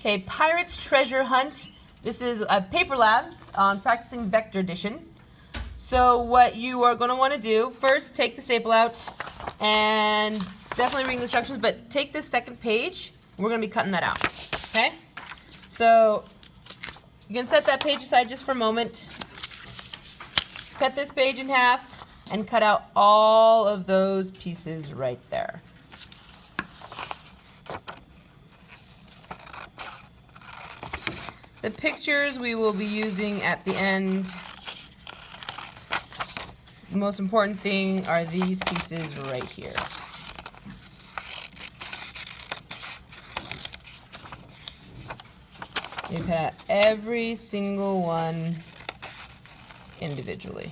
Okay, Pirate's Treasure Hunt. This is a paper lab on practicing vector addition. So what you are going to want to do, first take the staple out and definitely reading the instructions, but take this second page. We're going to be cutting that out, okay? So you can set that page aside just for a moment. Cut this page in half and cut out all of those pieces right there. The pictures we will be using at the end. The most important thing are these pieces right here. You cut out every single one individually.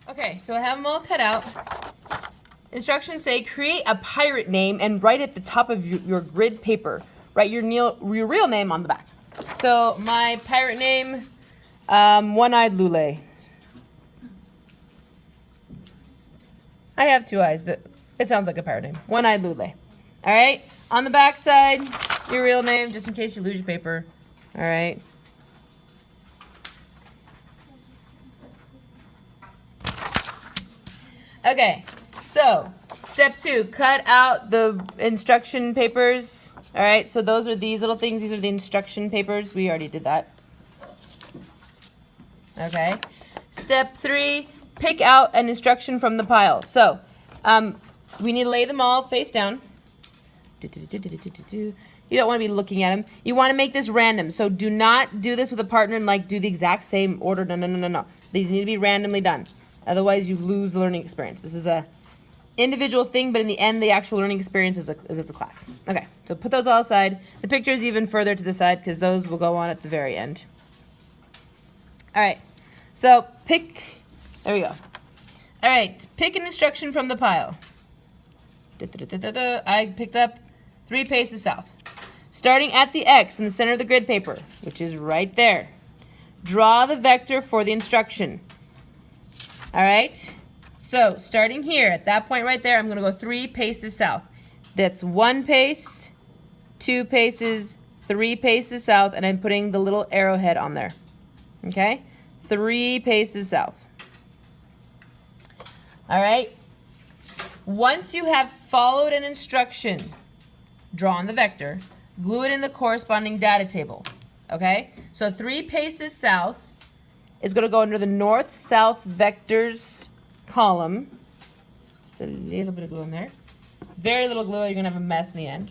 Okay, so I have them all cut out. Instructions say create a pirate name and write at the top of your grid paper. Write your real name on the back. So my pirate name, One-Eyed-Lule. I have two eyes, but it sounds like a pirate name. One-Eyed-Lule. All right. On the back side, your real name, just in case you lose your paper. All right. Okay. So step 2, cut out the instruction papers. All right. So those are these little things. These are the instruction papers. We already did that. Okay. Step 3, pick out an instruction from the pile. So we need to lay them all face down. You don't want to be looking at them. You want to make this random. So do not do this with a partner and like do the exact same order. No. These need to be randomly done. Otherwise, you lose the learning experience. This is a individual thing, but in the end, the actual learning experience is a class. Okay, so put those all aside. The pictures even further to the side because those will go on at the very end. All right, so pick. There we go. All right, pick an instruction from the pile. I picked up 3 paces south. Starting at the X in the center of the grid paper, which is right there. Draw the vector for the instruction. All right, so starting here, at that point right there, I'm going to go 3 paces south. That's 1 pace, 2 paces, 3 paces south, and I'm putting the little arrowhead on there. Okay, 3 paces south. All right, once you have followed an instruction, draw on the vector, glue it in the corresponding data table. Okay, so 3 paces south is going to go under the north-south vectors column. Just a little bit of glue in there. Very little glue, you're going to have a mess in the end.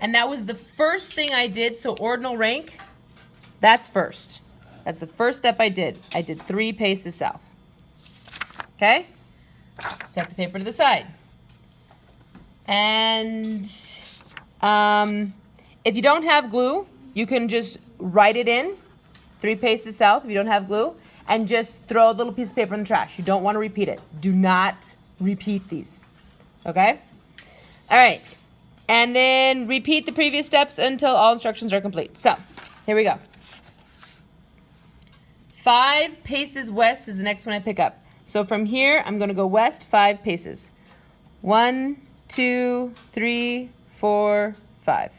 And that was the first thing I did, so ordinal rank, that's first. That's the first step I did. I did 3 paces south. Okay? Set the paper to the side. And if you don't have glue, you can just write it in 3 paces south if you don't have glue, and just throw a little piece of paper in the trash. You don't want to repeat it. Do not repeat these. Okay? All right. And then repeat the previous steps until all instructions are complete. So, here we go. 5 paces west is the next one I pick up. So from here, I'm going to go west 5 paces. 1, 2, 3, 4, 5.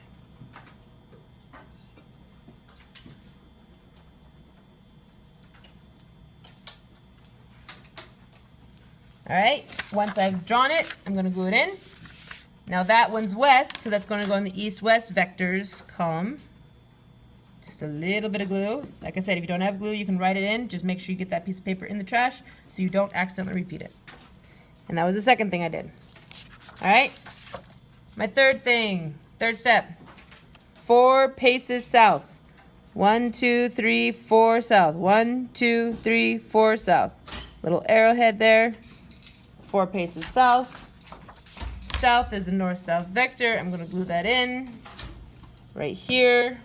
All right, once I've drawn it, I'm going to glue it in. Now that one's west, so that's going to go in the east-west vectors column. Just a little bit of glue. Like I said, if you don't have glue, you can write it in. Just make sure you get that piece of paper in the trash so you don't accidentally repeat it. And that was the second thing I did. All right, my third step. 4 paces south. 1, 2, 3, 4 south. 1, 2, 3, 4 south. Little arrowhead there. 4 paces south. South is a north-south vector. I'm going to glue that in right here.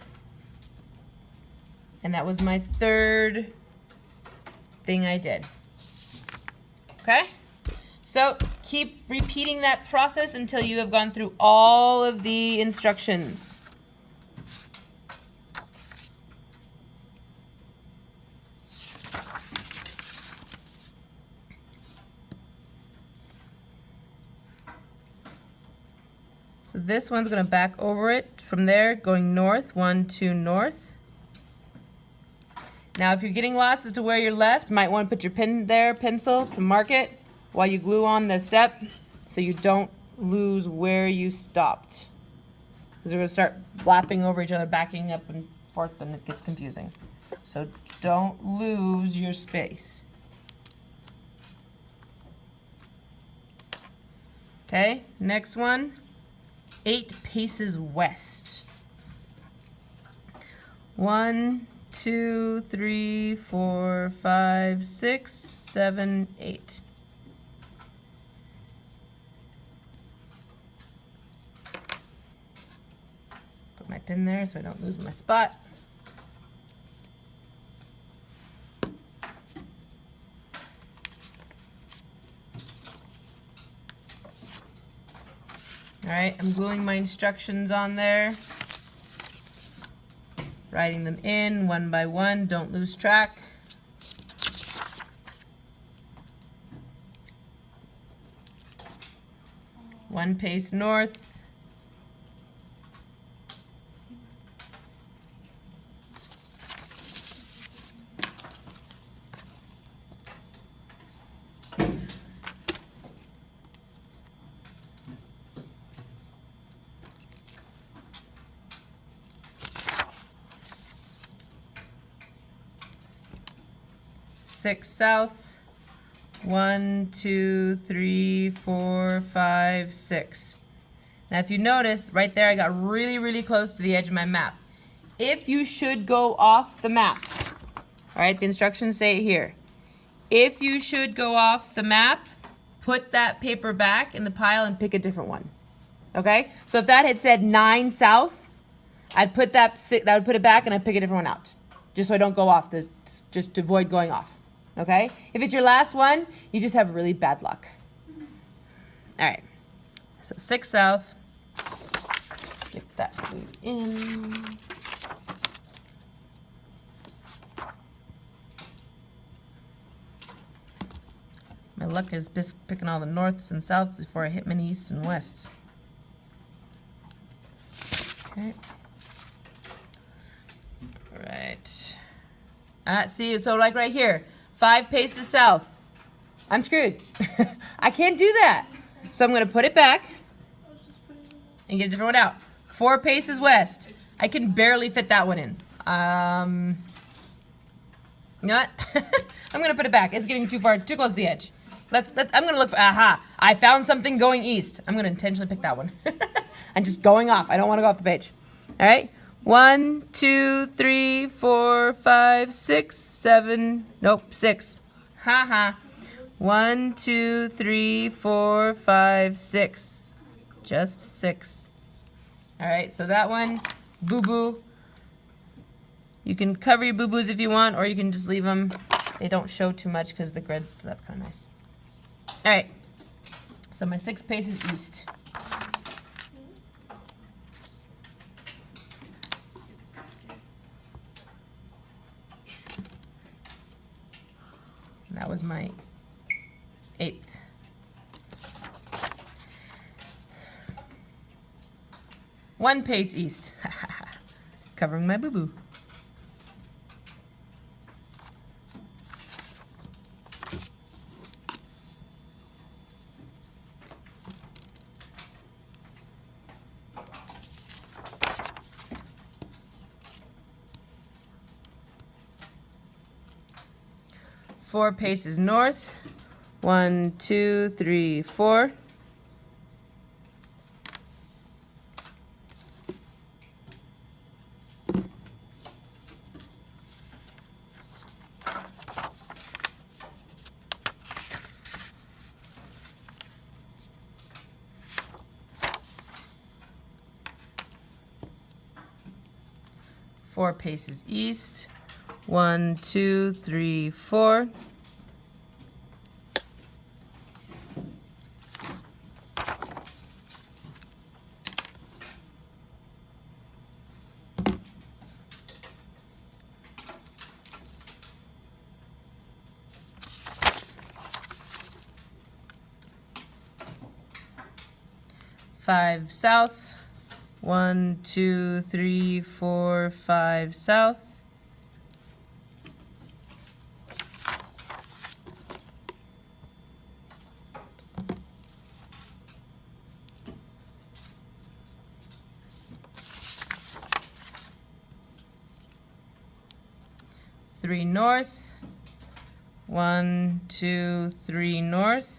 And that was my third thing I did. Okay? So keep repeating that process until you have gone through all of the instructions. So this one's going to back over it from there, going north, 1, 2, north. Now if you're getting lost as to where you're left, you might want to put your pen there, pencil, to mark it while you glue on the step so you don't lose where you stopped. Because they're going to start lapping over each other, backing up and forth, and it gets confusing. So don't lose your space. Okay, next one, 8 paces west. 1, 2, 3, 4, 5, 6, 7, 8. Put my pin there so I don't lose my spot. All right, I'm gluing my instructions on there. Writing them in one by one, don't lose track. One pace north. Six south. 1, 2, 3, 4, 5, 6. Now if you notice, right there I got really, really close to the edge of my map. If you should go off the map, all right, the instructions say it here. If you should go off the map, put that paper back in the pile and pick a different one. Okay? So if that had said 9 south, I'd put that would put it back and I'd pick a different one out. Just so I don't go off, just to avoid going off. Okay? If it's your last one, you just have really bad luck. All right. So 6 south. Get that glued in. My luck is just picking all the norths and souths before I hit many easts and wests. Okay. All right. See, so like right here. 5 paces south. I'm screwed. I can't do that. So I'm going to put it back and get a different one out. 4 paces west. I can barely fit that one in. You know what? I'm going to put it back. It's getting too far, too close to the edge. I'm going to look for, aha, I found something going east. I'm going to intentionally pick that one. I'm just going off. I don't want to go off the page. All right? 1, 2, 3, 4, 5, 6, 7. Nope, 6. Ha ha. 1, 2, 3, 4, 5, 6. Just 6. All right, so that one, boo-boo. You can cover your boo-boos if you want, or you can just leave them. They don't show too much because the grid, so that's kind of nice. All right, so my 6 paces east. That was my 8th. One pace east. Covering my boo-boo. Four paces north. 1, 2, 3, 4. Four paces east. 1, 2, 3, 4. 5 south. 1, 2, 3, 4, 5 south. Three north. 1, 2, 3 north.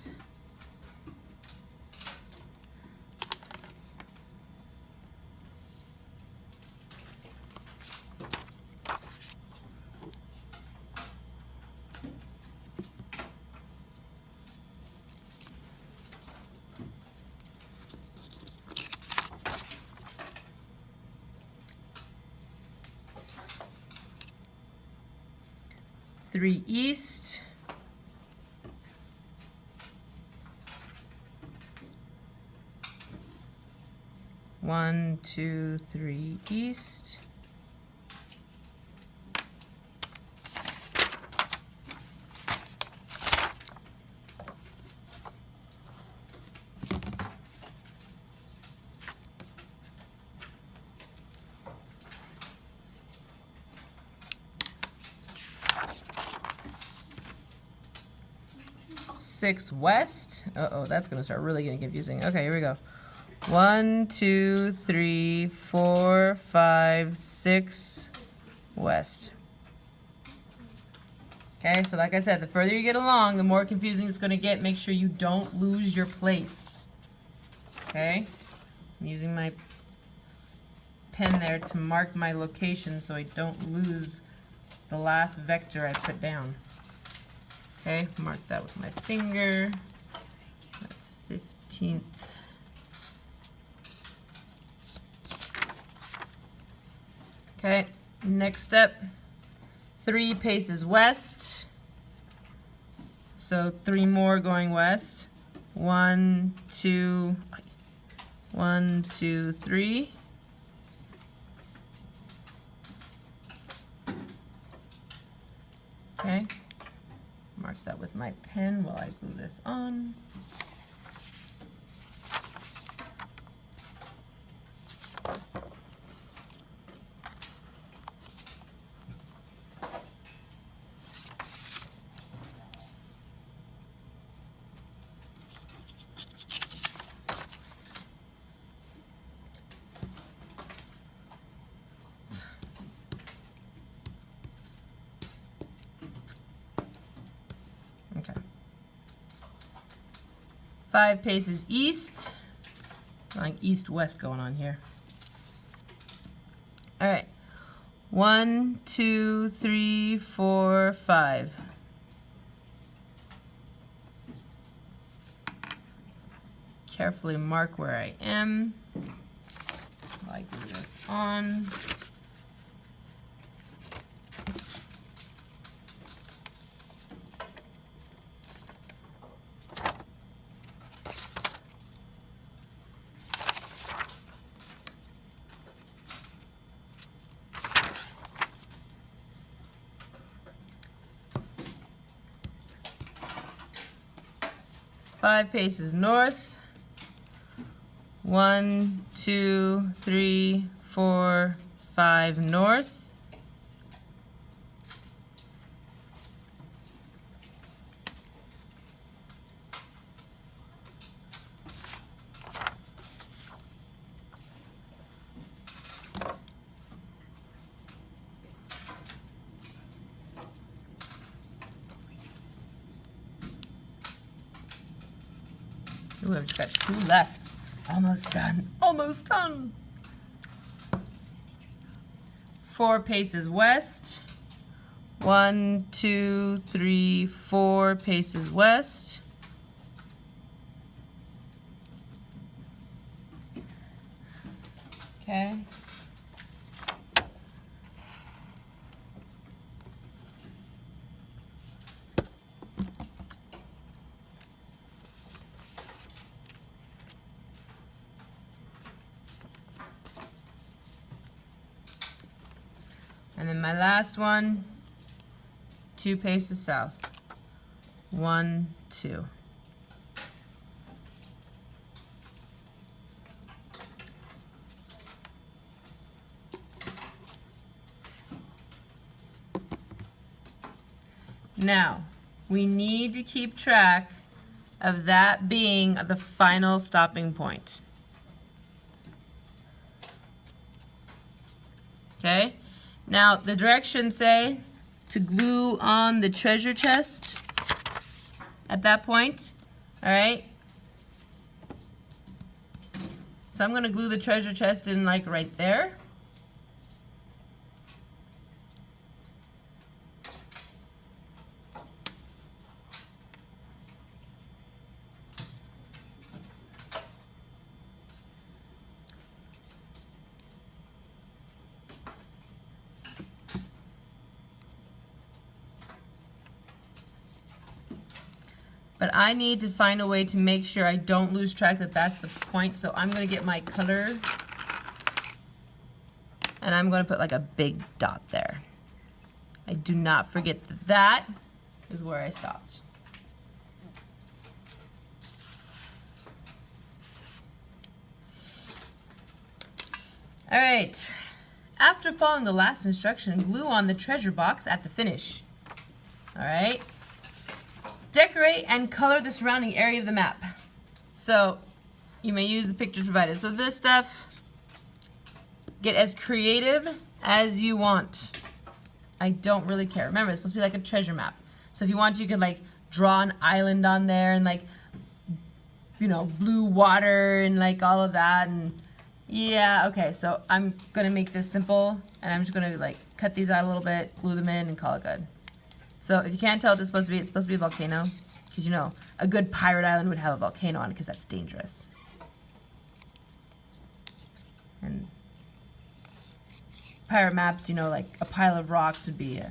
Three east. 1, 2, 3 east. Six west. Uh-oh, that's gonna start really getting confusing. Okay, here we go. 1, 2, 3, 4, 5, 6 west. Okay, so like I said, the further you get along, the more confusing it's gonna get. Make sure you don't lose your place. Okay, I'm using my pen there to mark my location so I don't lose the last vector I put down. Okay, mark that with my finger. That's 15th. Okay, next step, 3 paces west. So 3 more going west. 1, 2, 1, 2, 3. Okay. Mark that with my pen while I glue this on. Okay. 5 paces east. Like east-west going on here. All right. 1, 2, 3, 4, 5. Carefully mark where I am. I glue this on. Five paces north. 1, 2, 3, 4, 5 north. Ooh, I've just got 2 left. Almost done. Almost done. 4 paces west. 1, 2, 3, 4 paces west. Okay. And then my last one, 2 paces south. 1, 2. Now, we need to keep track of that being the final stopping point. Okay? Now, the directions say to glue on the treasure chest at that point. All right? So I'm going to glue the treasure chest in like right there. But I need to find a way to make sure I don't lose track that that's the point. So I'm going to get my color and I'm going to put like a big dot there. I do not forget that that is where I stopped. All right. After following the last instruction, glue on the treasure box at the finish. All right. Decorate and color the surrounding area of the map. So you may use the pictures provided. So this stuff, get as creative as you want. I don't really care. Remember, it's supposed to be like a treasure map. So if you want, you could like draw an island on there and like, you know, blue water and like all of that. And yeah, okay, so I'm gonna make this simple and I'm just gonna like cut these out a little bit, glue them in and call it good. So if you can't tell what it's supposed to be a volcano. Because you know, a good pirate island would have a volcano on it because that's dangerous. And pirate maps, you know, like a pile of rocks would be a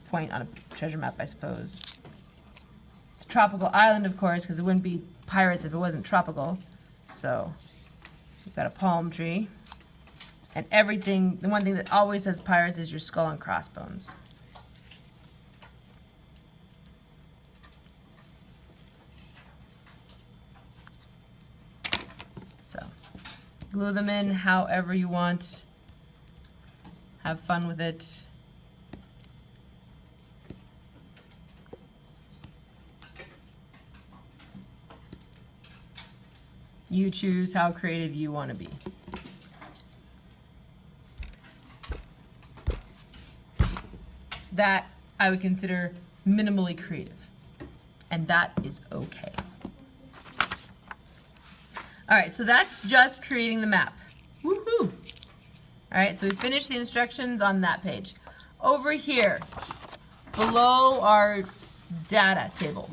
point on a treasure map, I suppose. It's a tropical island, of course, because it wouldn't be pirates if it wasn't tropical. So we've got a palm tree. And everything, the one thing that always says pirates is your skull and crossbones. So, glue them in however you want. Have fun with it. You choose how creative you want to be. That I would consider minimally creative. And that is okay. All right, so that's just creating the map. Woohoo! All right, so we finished the instructions on that page. Over here, below our data table,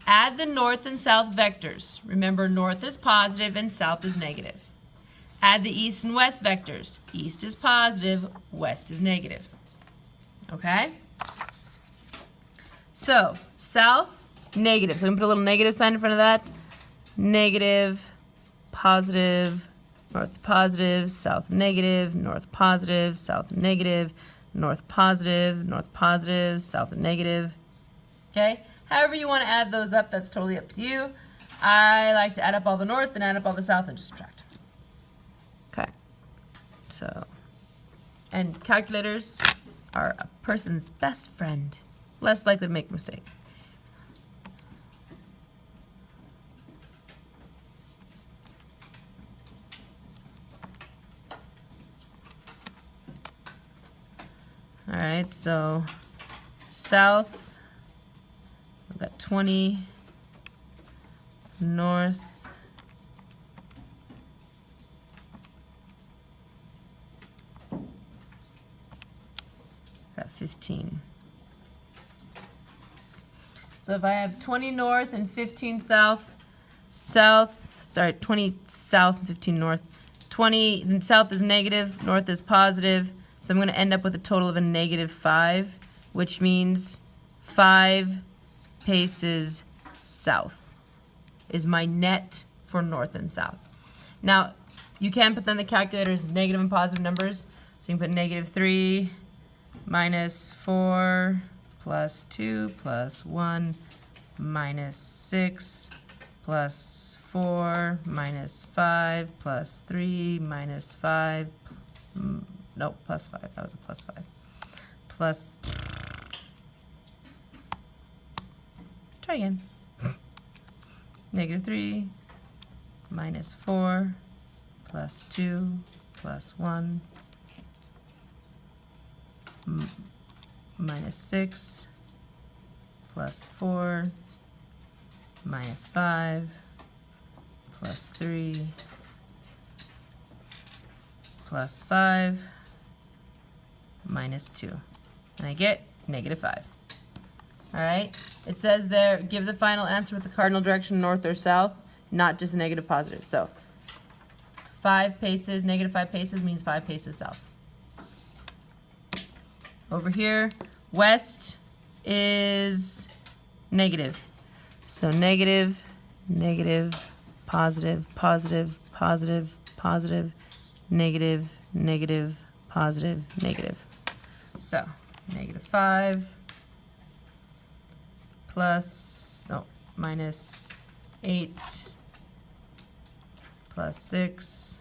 add the north and south vectors. Remember, north is positive and south is negative. Add the east and west vectors. East is positive, west is negative. Okay? So, south, negative. So I'm going to put a little negative sign in front of that. Negative, positive, north positive, south negative, north positive, south negative, north positive, north positive, south negative. Okay? However you want to add those up, that's totally up to you. I like to add up all the north and add up all the south and just subtract. Okay. So, and calculators are a person's best friend. Less likely to make a mistake. All right, so south, we've got 20, north, got 15. So if I have 20 north and 15 south, 20 south and 15 north, 20 and south is negative, north is positive. So I'm going to end up with a total of a -5, which means 5 paces south is my net for north and south. Now, you can put them in the calculators negative and positive numbers. So you can put -3 -4 +2 +1 -6 +4 -5 +3 -5 no, +5. That was a +5. Plus Try again. -3 minus 4 plus 2 plus 1 minus 6 plus 4 minus 5 plus 3 plus 5 minus 2. And I get -5. All right? It says there, give the final answer with the cardinal direction north or south, not just negative positive. So 5 paces, -5 paces means 5 paces south. Over here, west is negative. So negative, negative, positive, positive, positive, positive, negative, negative, positive, negative. So -5 plus, no, minus 8 plus 6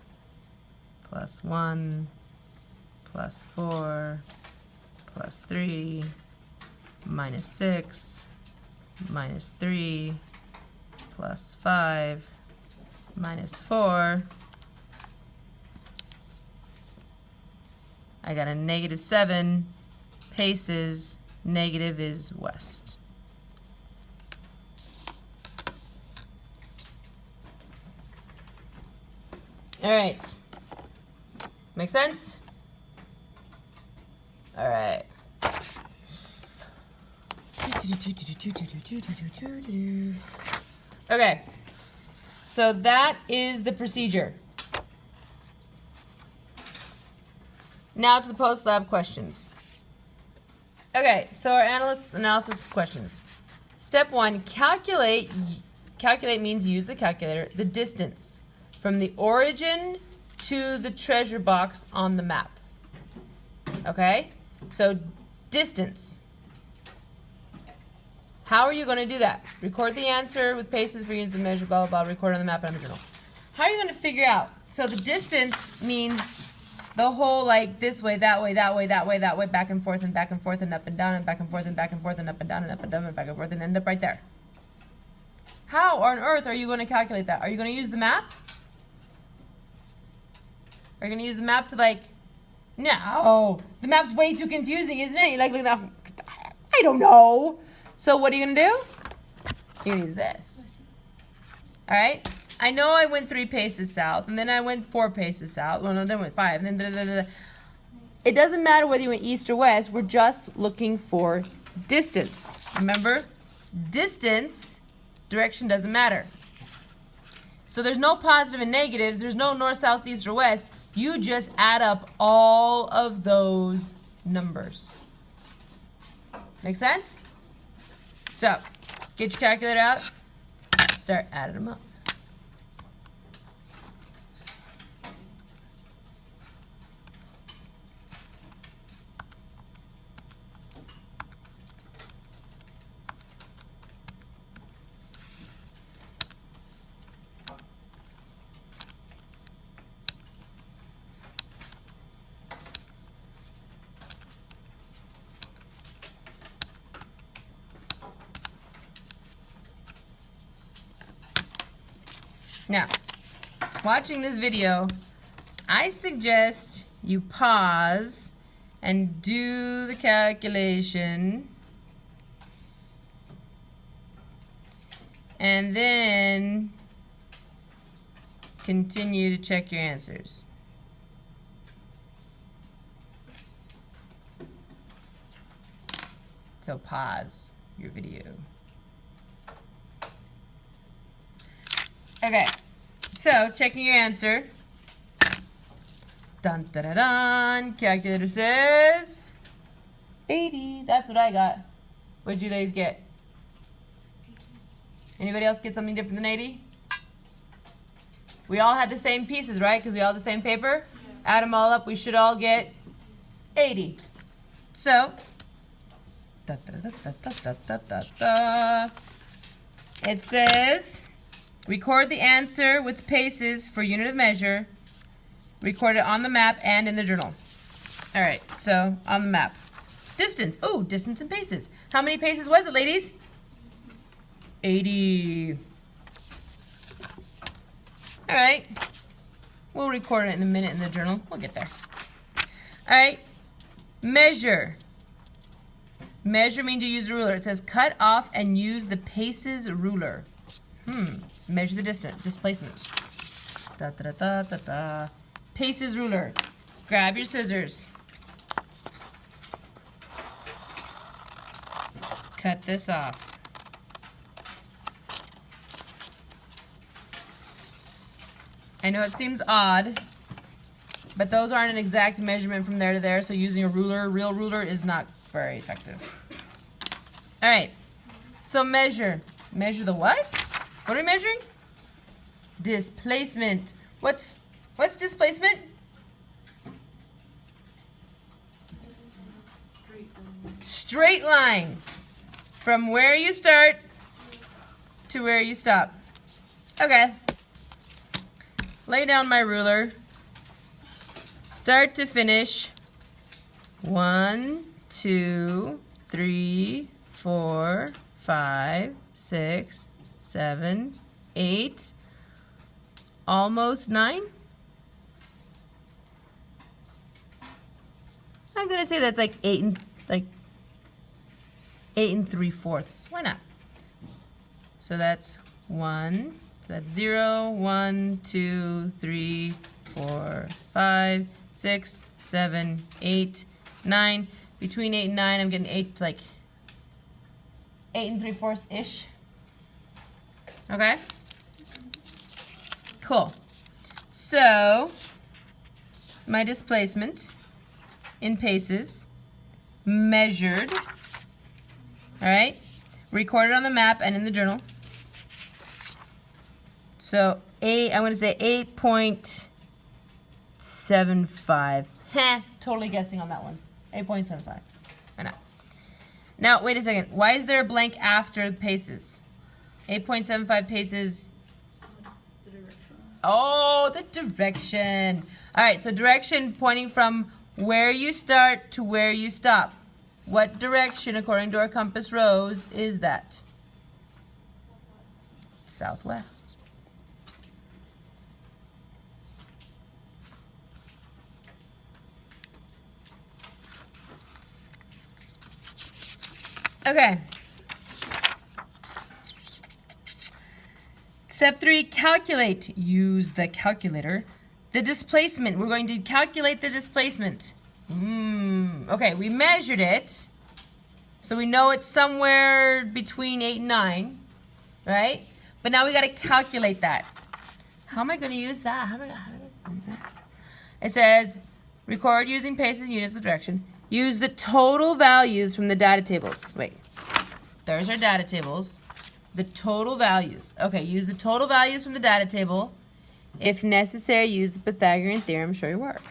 plus 1 plus 4 plus 3 minus 6 minus 3 plus 5 minus 4. I got a -7 paces. Negative is west. All right. Make sense? All right. Okay. So that is the procedure. Now to the post-lab questions. Okay, so our analysis questions. Step 1, calculate. Calculate means use the calculator. The distance from the origin to the treasure box on the map. Okay? So distance. How are you going to do that? Record the answer with paces for units of measure, blah, blah, blah. Record on the map and on the journal. How are you going to figure out? So the distance means the whole, like, this way, that way, that way, that way, that way, back and forth and up and down and back and forth and back and forth and up and down and up and down and back and forth and end up right there. How on earth are you going to calculate that? Are you going to use the map? Are you going to use the map to, like, no, the map's way too confusing, isn't it? You're like, look at that. I don't know. So what are you going to do? You're going to use this. All right? I know I went 3 paces south, and then I went 4 paces south. Well, no, then I went 5, and then It doesn't matter whether you went east or west. We're just looking for distance. Remember? Distance, direction doesn't matter. So there's no positive and negatives. There's no north, south, east, or west. You just add up all of those numbers. Make sense? So, get your calculator out. Start adding them up. Now, watching this video, I suggest you pause and do the calculation, and then continue to check your answers. So pause your video. Okay, so checking your answer. Dun dun dun dun. Calculator says 80. That's what I got. What did you ladies get? Anybody else get something different than 80? We all had the same pieces, right? Because we all had the same paper. Yeah. Add them all up. We should all get 80. So, da, da, da, da, da, da, da, da. It says, record the answer with the paces for unit of measure. Record it on the map and in the journal. All right, so on the map. Distance. Oh, distance and paces. How many paces was it, ladies? 80. All right. We'll record it in a minute in the journal. We'll get there. All right. Measure. Measure means to use a ruler. It says cut off and use the paces ruler. Measure the distance. Displacement. Da, da, da, da, da. Paces ruler. Grab your scissors. Cut this off. I know it seems odd, but those aren't an exact measurement from there to there, so using a ruler, real ruler, is not very effective. All right, so measure. Measure the what? What are we measuring? Displacement. What's displacement? Straight line. From where you start to where you stop. Okay. Lay down my ruler. Start to finish. 1, 2, 3, 4, 5, 6, 7, 8. Almost 9. I'm gonna say that's like 8 and 3/4. Why not? So that's 1. So that's 0, 1, 2, 3, 4, 5, 6, 7, 8, 9. Between 8 and 9, I'm getting 8, like 8 3/4 ish. Okay. Cool. So my displacement in paces measured. All right. Recorded on the map and in the journal. So I'm going to say 8.75. Totally guessing on that one. 8.75. Why not? Now, wait a second. Why is there a blank after the paces? 8.75 paces. The direction. Oh, the direction. All right, so direction pointing from where you start to where you stop. What direction, according to our compass rose, is that? Southwest. Okay. Step 3, calculate. Use the calculator. The displacement. We're going to calculate the displacement. Okay, we measured it. So we know it's somewhere between 8 and 9, right? But now we got to calculate that. How am I going to use that? How am I going to do that? It says, record using paces and units with direction. Use the total values from the data tables. Wait, there's our data tables. The total values. Okay, use the total values from the data table. If necessary, use the Pythagorean Theorem. Show your work.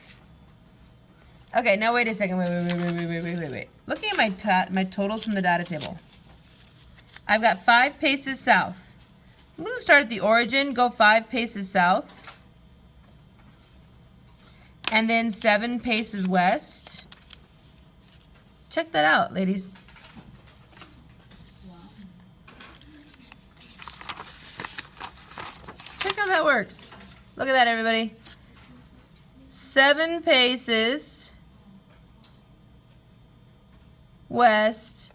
Okay, now wait a second. Wait. Looking at my totals from the data table. I've got 5 paces south. I'm going to start at the origin, go 5 paces south. And then 7 paces west. Check that out, ladies. Wow. Check how that works. Look at that, everybody. 7 paces west,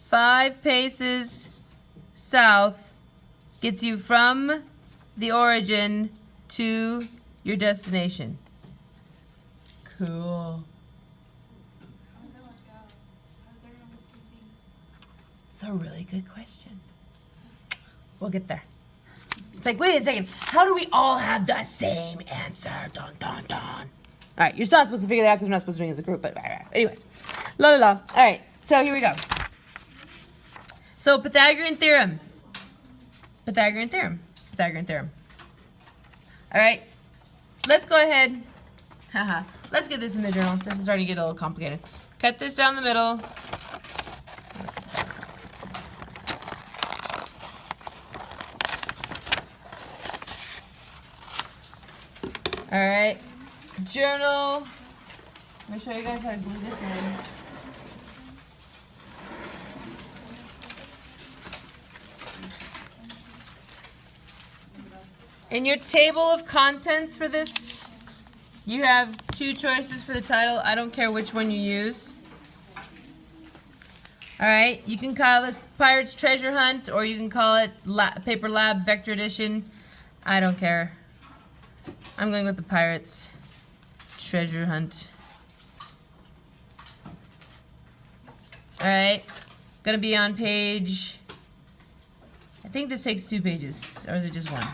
5 paces south gets you from the origin to your destination. Cool. How does that work out? How does everyone get the same thing? It's a really good question. We'll get there. It's like, wait a second, how do we all have the same answer? Dun, dun, dun. All right, you're not supposed to figure that out because we're not supposed to do it as a group, but anyways. All right, so here we go. So Pythagorean Theorem. Pythagorean Theorem. Pythagorean Theorem. All right, let's go ahead. Let's get this in the journal. This is starting to get a little complicated. Cut this down the middle. All right, journal. Let me show you guys how to glue this in. In your table of contents for this, you have two choices for the title. I don't care which one you use. Alright, you can call this Pirates Treasure Hunt, or you can call it Paper Lab Vector Edition. I don't care. I'm going with the Pirates Treasure Hunt. Alright, gonna be on page, I think this takes 2 pages, or is it just one?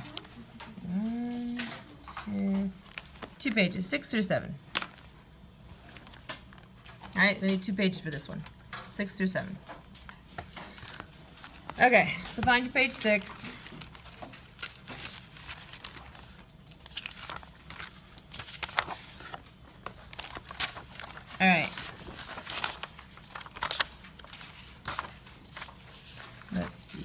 2 pages, 6 through 7. Alright, we need 2 pages for this one. 6 through 7. Okay, so find your page 6. Alright. Let's see.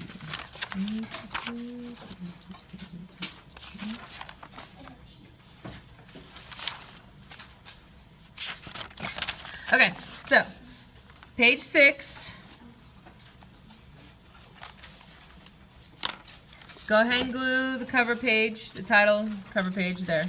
Okay, so page 6. Go ahead and glue the cover page, the title cover page there.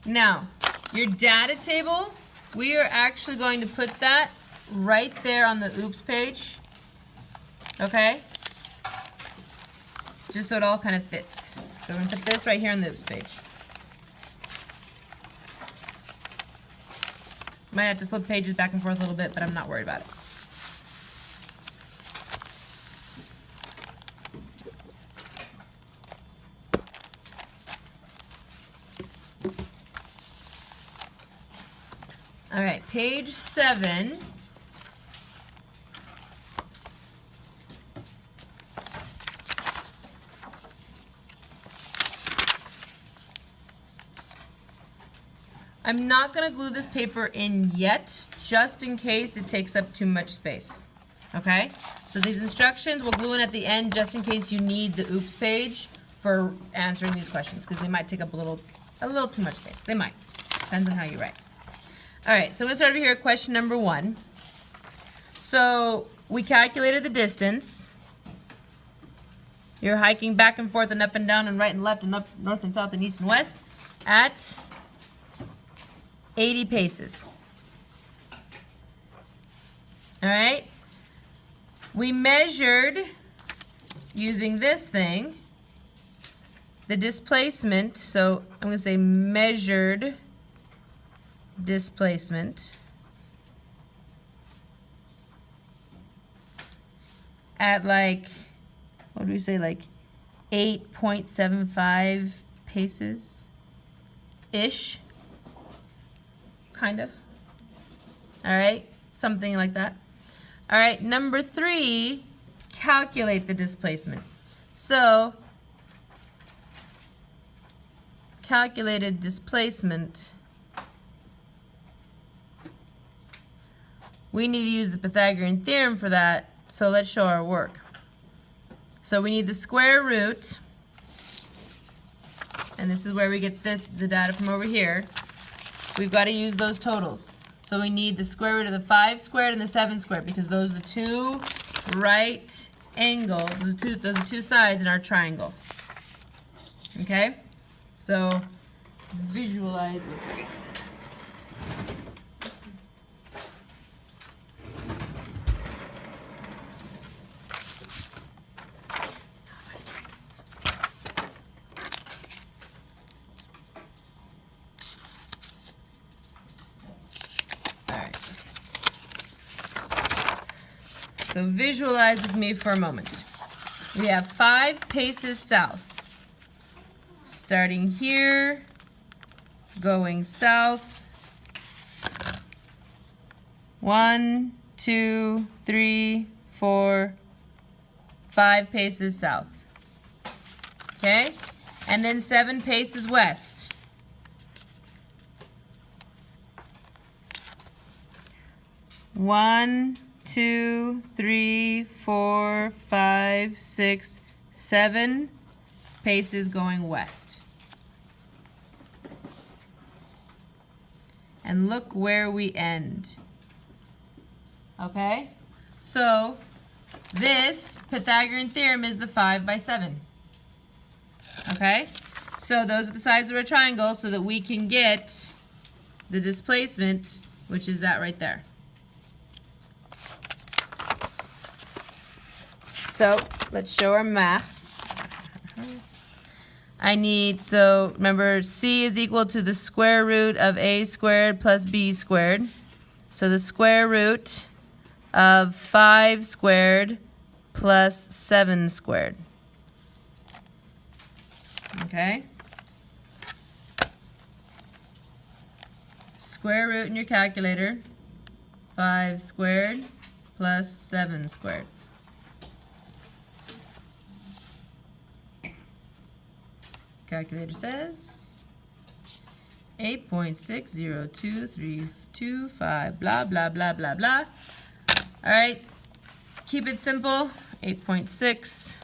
Now, your data table, we are actually going to put that right there on the oops page, okay? Just so it all kind of fits. So we're going to put this right here on the oops page. Might have to flip pages back and forth a little bit, but I'm not worried about it. All right, page 7. I'm not going to glue this paper in yet, just in case it takes up too much space. Okay? So these instructions we'll glue in at the end just in case you need the oops page for answering these questions, because they might take up a little too much space. They might. Depends on how you write. All right, so I'm going to start over here at question number 1. So we calculated the distance. You're hiking back and forth and up and down and right and left and up, north and south and east and west at 80 paces. All right. We measured, using this thing, the displacement. So I'm going to say measured displacement at like, what do we say, like 8.75 paces ish, kind of. All right, something like that. All right, number 3, calculate the displacement. So calculated displacement, we need to use the Pythagorean theorem for that, so let's show our work. So we need the square root, and this is where we get the data from over here. We've got to use those totals. So we need the square root of the 5 squared and the 7 squared, because those are the 2 right angles, those are 2 sides in our triangle. Okay? So visualize, one second. So visualize with me for a moment. We have 5 paces south. Starting here, going south. 1, 2, 3, 4, 5 paces south. Okay? And then 7 paces west. 1, 2, 3, 4, 5, 6, 7 paces going west. And look where we end. Okay? So this Pythagorean theorem is the 5 by 7. Okay? So those are the sides of a triangle so that we can get the displacement, which is that right there. So let's show our math. So remember, C is equal to the square root of A squared plus B squared. So the square root of 5 squared plus 7 squared. Okay? Square root in your calculator, 5 squared plus 7 squared. Calculator says 8.602325, blah, blah, blah, blah, blah. All right, keep it simple, 8.6.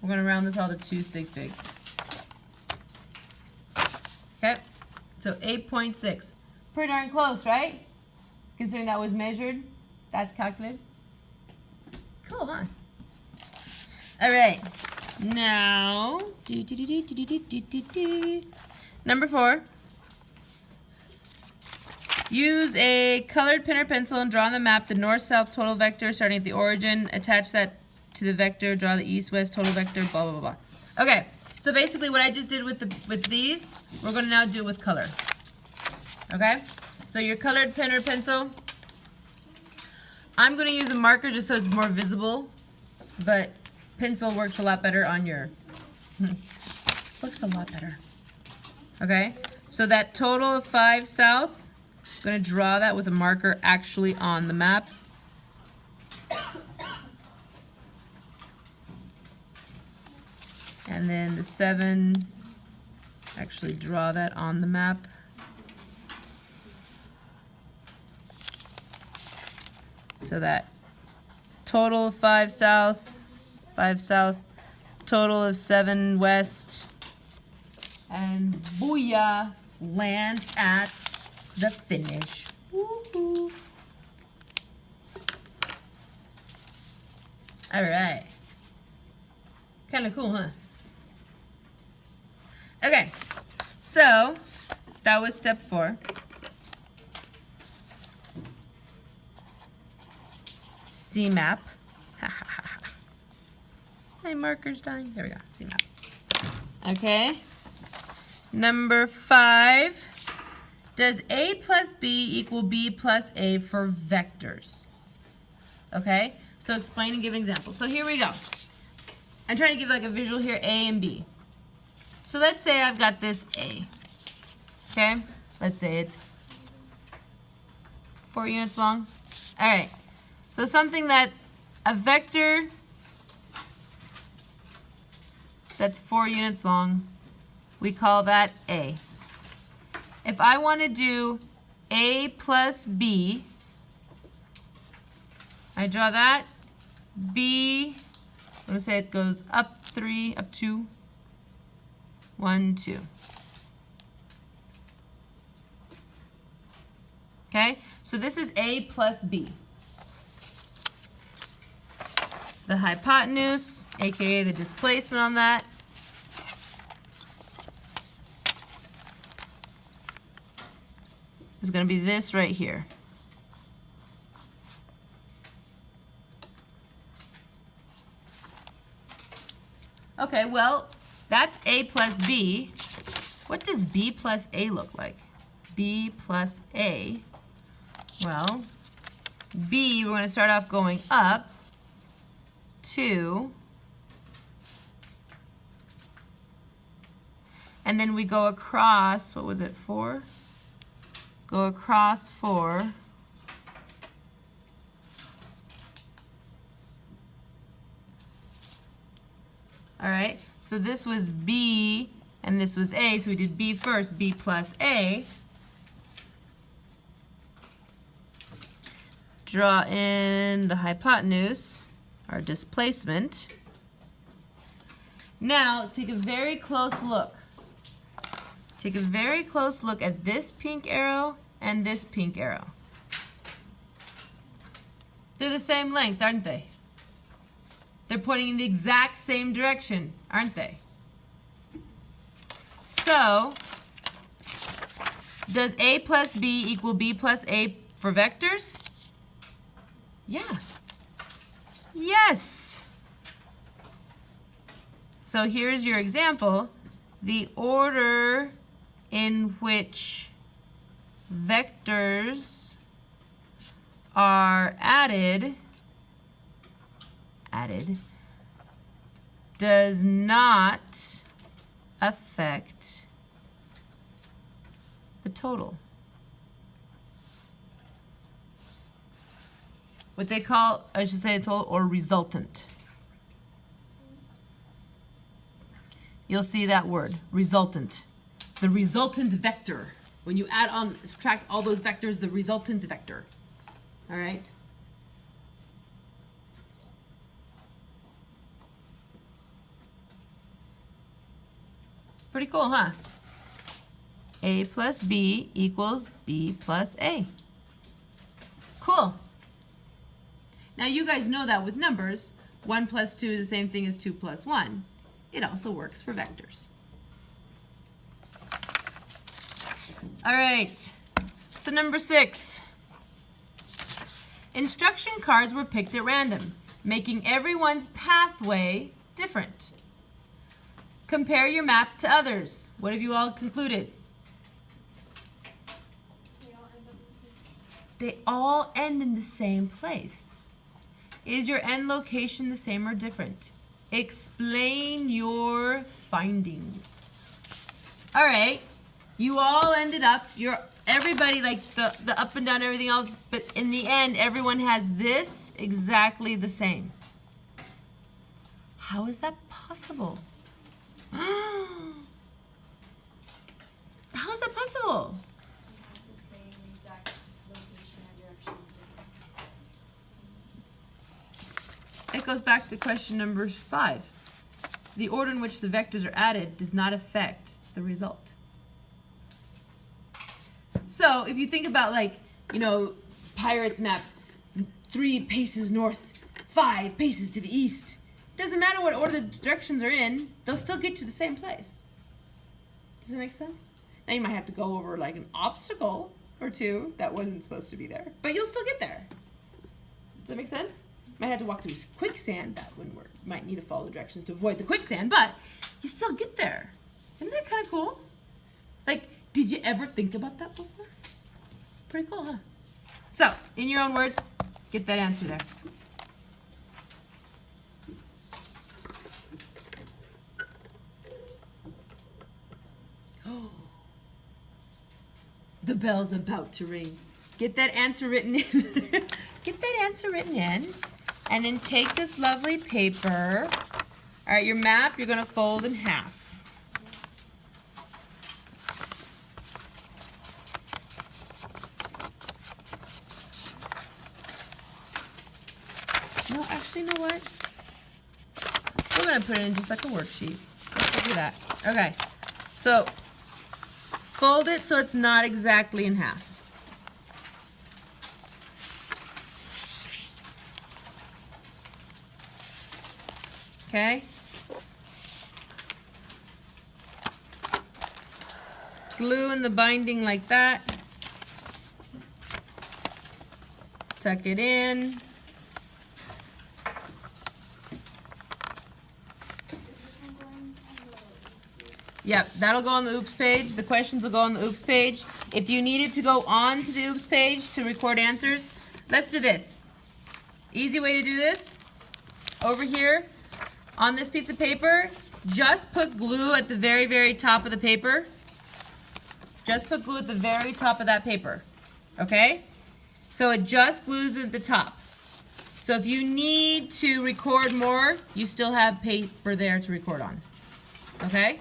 We're going to round this all to 2 sig figs. Okay, so 8.6. Pretty darn close, right? Considering that was measured, that's calculated. Cool, huh? All right. Now, number 4. Use a colored pen or pencil and draw on the map the north-south total vector starting at the origin. Attach that to the vector. Draw the east-west total vector. Blah blah blah. Okay, so basically what I just did with these, we're going to now do it with color. Okay, so your colored pen or pencil. I'm going to use a marker just so it's more visible, but pencil works a lot better on your, works a lot better. Okay, so that total of 5 south, I'm going to draw that with a marker actually on the map. And then the 7, actually draw that on the map. So that total of 5 south, 5 south, total of 7 west, and booyah, land at the finish. Woohoo. All right. Kind of cool, huh? Okay, so that was step 4. C map. My marker's dying. There we go. C map. Okay. Number 5. Does A plus B equal B plus A for vectors? Okay. So explain and give an example. So here we go. I'm trying to give like a visual here, A and B. So let's say I've got this A. Okay. Let's say it's 4 units long. All right. So something that a vector that's 4 units long, we call that A. If I want to do A plus B, I draw that. B, I'm going to say it goes up 3, up 2, 1, 2. Okay, so this is A plus B. The hypotenuse, aka the displacement on that, is going to be this right here. Okay, well, that's A plus B. What does B plus A look like? B plus A. Well, B, we're going to start off going up 2. And then we go across, what was it, 4? Go across 4. All right, so this was B and this was A, so we did B first, B plus A. Draw in the hypotenuse, our displacement. Now, take a very close look. take a very close look at this pink arrow and this pink arrow. They're the same length, aren't they? They're pointing in the exact same direction, aren't they? So, does A plus B equal B plus A for vectors? Yeah. Yes. So here's your example. The order in which vectors are added does not affect the total. What they call, I should say, a total or resultant. You'll see that word, resultant. The resultant vector. When you add on, subtract all those vectors, the resultant vector. All right? Pretty cool, huh? A plus B equals B plus A. Cool. Now you guys know that with numbers, 1 plus 2 is the same thing as 2 plus 1. It also works for vectors. All right, so number 6. Instruction cards were picked at random, making everyone's pathway different. Compare your map to others. What have you all concluded? They all end in the same place. Is your end location the same or different? Explain your findings. All right, you all ended up, everybody like the up and down, everything else, but in the end, everyone has this exactly the same. How is that possible? How is that possible? The same exact location and direction is different. It goes back to question number 5. The order in which the vectors are added does not affect the result. So if you think about, like, pirates maps, 3 paces north, 5 paces to the east. Doesn't matter what order the directions are in, they'll still get to the same place. Does that make sense? Now you might have to go over like an obstacle or two that wasn't supposed to be there, but you'll still get there. Does that make sense? Might have to walk through quicksand, that wouldn't work. You might need to follow the directions to avoid the quicksand, but you still get there. Isn't that kind of cool? Like, did you ever think about that before? Pretty cool, huh? So, in your own words, get that answer there. The bell's about to ring. Get that answer written in. Get that answer written in. And then take this lovely paper. All right, your map, you're going to fold in half. No, actually, you know what? We're going to put it in just like a worksheet. Let's do that. Okay, so fold it so it's not exactly in half. Okay? Glue in the binding like that. Tuck it in. Yep, that'll go on the OOPS page. The questions will go on the OOPS page. If you needed to go on to the OOPS page to record answers, let's do this. Easy way to do this. Over here, on this piece of paper, just put glue at the very, very top of the paper. Just put glue at the very top of that paper. Okay? So it just glues at the top. So if you need to record more, you still have paper there to record on. Okay?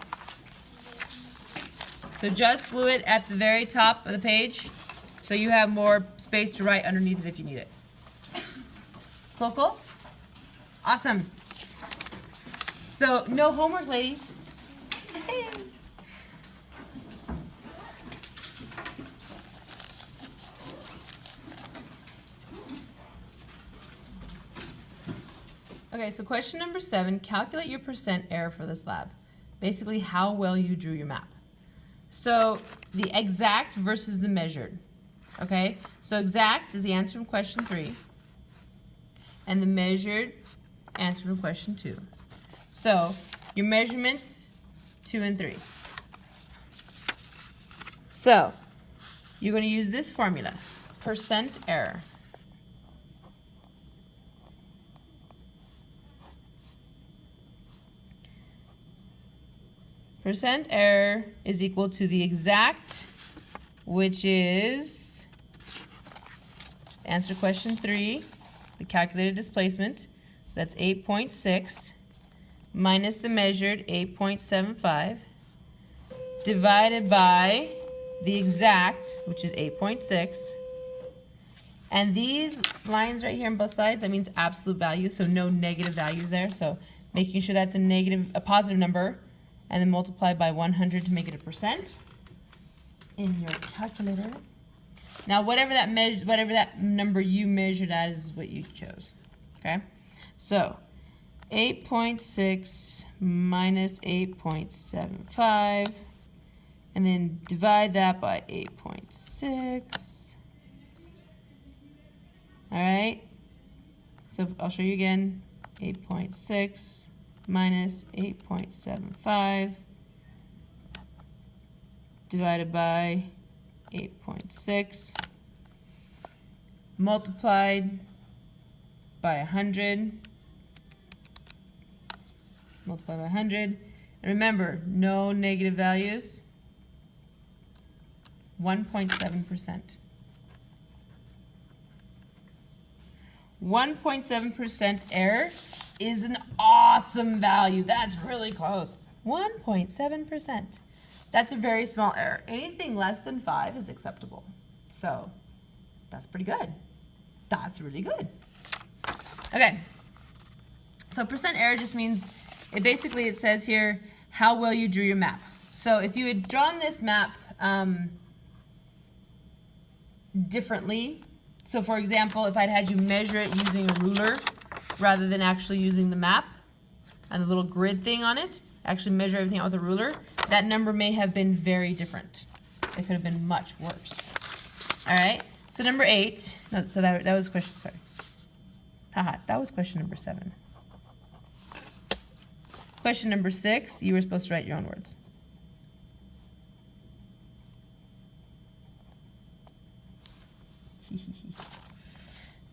So just glue it at the very top of the page so you have more space to write underneath it if you need it. Cool, cool? Awesome. So no homework, ladies. Okay, so question number 7, calculate your percent error for this lab. Basically, how well you drew your map. So, the exact versus the measured. Okay, so exact is the answer from question 3, and the measured answer from question 2. So, your measurements 2 and 3. So, you're going to use this formula, percent error. Percent error is equal to the exact, which is answer question 3, the calculated displacement. That's 8.6 minus the measured 8.75 divided by the exact, which is 8.6. And these lines right here on both sides, that means absolute value, so no negative values there. So making sure that's a positive number, and then multiply by 100 to make it a percent in your calculator. Now, whatever that number you measured at is what you chose. Okay, so 8.6 minus 8.75, and then divide that by 8.6. All right. So I'll show you again. 8.6 minus 8.75 divided by 8.6 multiplied by 100. Multiply by 100. And remember, no negative values. 1.7%. 1.7% error is an awesome value. That's really close. 1.7%. That's a very small error. Anything less than 5 is acceptable. So that's pretty good. That's really good. Okay. So percent error just means, it says here how well you drew your map. So if you had drawn this map differently, so for example, if I'd had you measure it using a ruler rather than actually using the map and the little grid thing on it, actually measure everything out with a ruler, that number may have been very different. It could have been much worse. All right, so number 8, no, so that was question, sorry. Haha, that was question number 7. Question number 6, you were supposed to write your own words.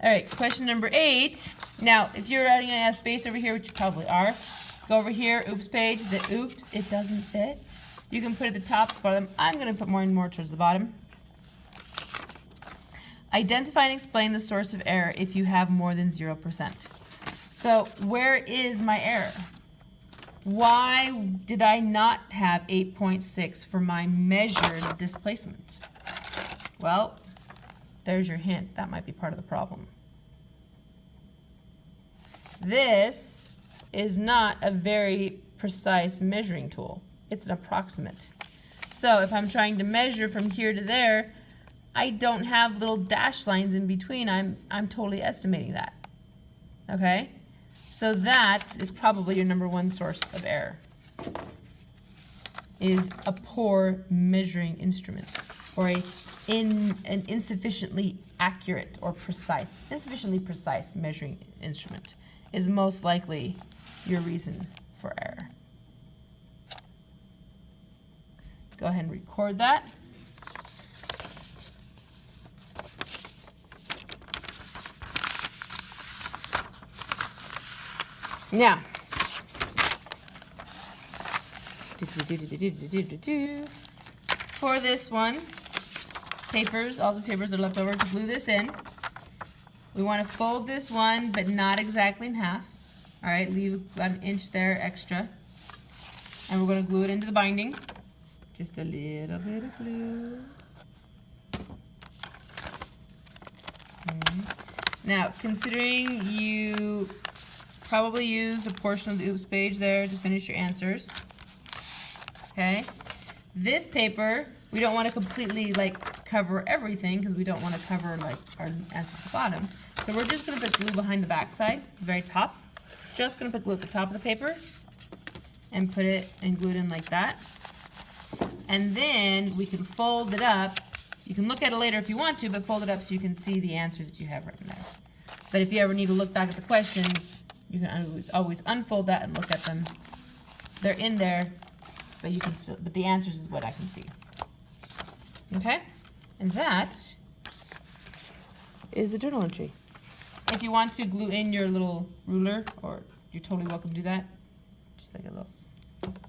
All right, question number 8. Now, if you're writing and have space over here, which you probably are, go over here, oops page, the oops, it doesn't fit. You can put it at the top, bottom. I'm going to put more and more towards the bottom. Identify and explain the source of error if you have more than 0%. So, where is my error? Why did I not have 8.6 for my measured displacement? Well, there's your hint. That might be part of the problem. This is not a very precise measuring tool. It's an approximate. So if I'm trying to measure from here to there, I don't have little dash lines in between. I'm totally estimating that. Okay? So that is probably your number 1 source of error. Is a poor measuring instrument, or an insufficiently accurate or precise, insufficiently precise measuring instrument is most likely your reason for error. Go ahead and record that. Now, for this one, papers, all the papers are left over to glue this in. We want to fold this one, but not exactly in half. All right, leave about an inch there extra. And we're going to glue it into the binding. Just a little bit of glue. Okay. Now, considering you probably used a portion of the oops page there to finish your answers. Okay. This paper, we don't want to completely cover everything because we don't want to cover our answers at the bottom. So we're just going to put glue behind the back side, the very top. just gonna put glue at the top of the paper and put it and glue it in like that. And then we can fold it up. You can look at it later if you want to, but fold it up so you can see the answers that you have written there. But if you ever need to look back at the questions, you can always unfold that and look at them. They're in there, but you can still, but the answers is what I can see. Okay? And that is the journal entry. If you want to glue in your little ruler, or you're totally welcome to do that, just like a little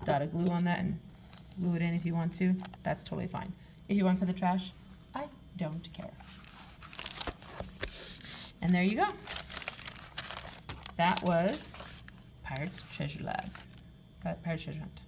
dot of glue on that and glue it in if you want to. That's totally fine. If you want to put the trash, I don't care. And there you go. That was Pirate's Treasure Lab. Pirate's Treasure Hunt.